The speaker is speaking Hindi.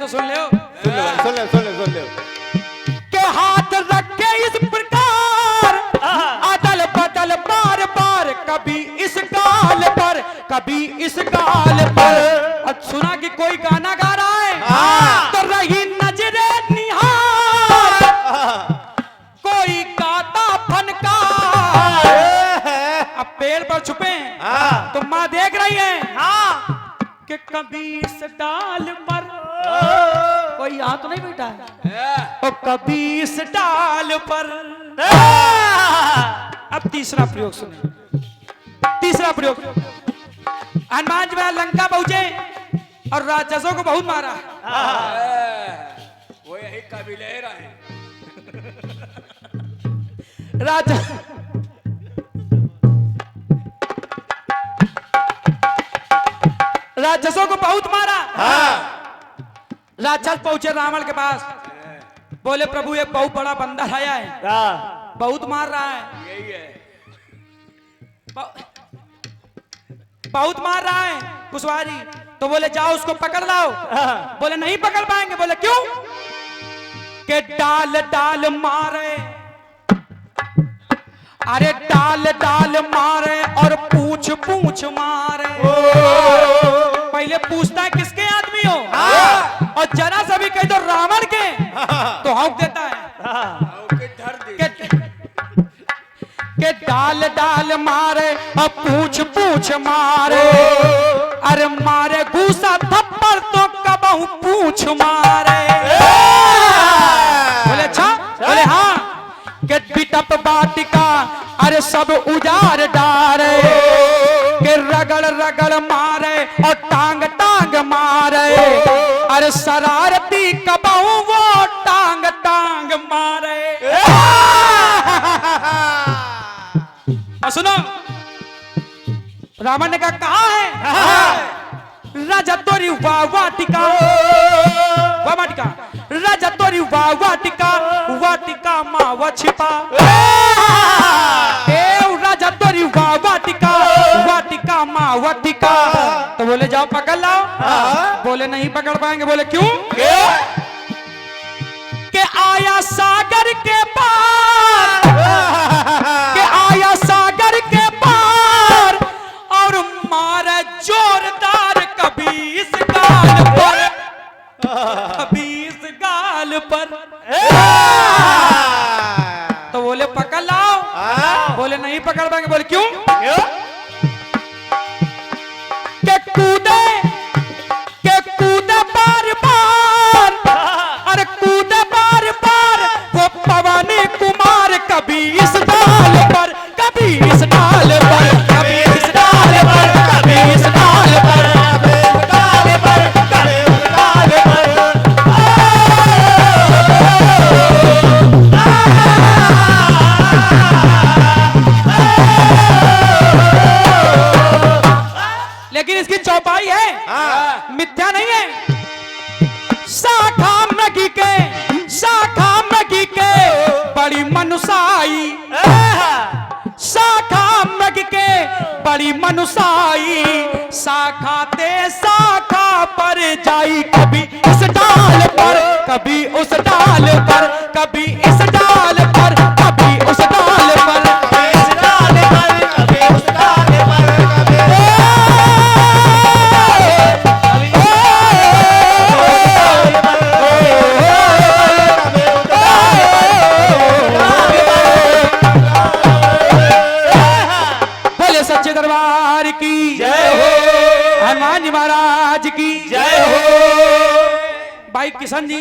तो सुन ले सुन ले के हाथ रखे इस प्रकार अदल बदल बार बार, कभी इस गाल पर कभी इस गाल पर। और सुना कि कोई गाना गा रहा है तो रही नजरे निहार, कोई गाता फनकार। अब पेड़ पर छुपे तो माँ देख रही है कि कभी इस डाल पर कोई यहाँ तो नहीं बैठा है, और कभी इस डाल पर। अब तीसरा प्रयोग सुने, तीसरा प्रयोग। हनुमान जी लंका पहुंचे और राक्षसों को बहुत मारा। वो यही कबीले रहे राक्षसों को बहुत मारा। राक्षस पहुंचे रावण के पास, बोले प्रभु एक बहुत बड़ा बंदर आया है, बहुत मार रहा है, यही है बहुत मार रहा है कुशवारी। तो बोले जाओ उसको पकड़ लाओ। बोले नहीं पकड़ पाएंगे। बोले क्यों? के डाल डाल मारे, अरे डाल डाल मारे और पूछ पूछ मारे। पहले पूछता है किसके आदमी हो, और जरा सा भी कही तो रावण के तो हौंक देता है के डाल डाल मारे और पूछ पूछ मारे। अरे मारे घूसा थप्पड़ तो कबहू पूछ मारे। बोले अच्छा, बोले हाँ के बिटप बाटिका अरे सब उजाड़ डारे, के रगड़ रगड़ मारे और टांग टांग मारे। अरे शरारती कबहू वो टांग टांग मारे। सुनो, रावण ने कहा है राजा तोरी वाटिका, वाटिका राजा तोरी वाटिका, वाटिका मावा छिपा। राजा तोरी वाटिका, वाटिका मावटिका। तो बोले जाओ पकड़ लाओ। बोले नहीं पकड़ पाएंगे। बोले क्यों? के आया सागर के पार, के आया सागर के पार और मारे जोरदार कभी इस गाल पर, कभी इस गाल पर। तो बोले पकड़ लाओ। बोले नहीं पकड़ पाएंगे। बोले क्यों? के कूदे बार बार, अरे कूदे बार बार वो पवनी कुमार, कभी इस डाल पर कभी इस डाल पर, कभी इस डाल पर कभी इस डाल पर, कभी इस डाल पर कभी इस डाल पर। लेकिन इसकी चौपाई है, मिथ्या नहीं है। शाखा मृगी के बड़ी मनुसाई, शाखा मृग के बड़ी मनुसाई। शाखा ते शाखा पर जाई, कभी इस डाल पर कभी उस डाल पर, कभी इस डाल पर कभी उस डाल पर, कभी इस डाल पर कभी उस डाल पर, सच्चे दरबार की जय हो, हनुमान जी महाराज की जय हो। भाई किशन जी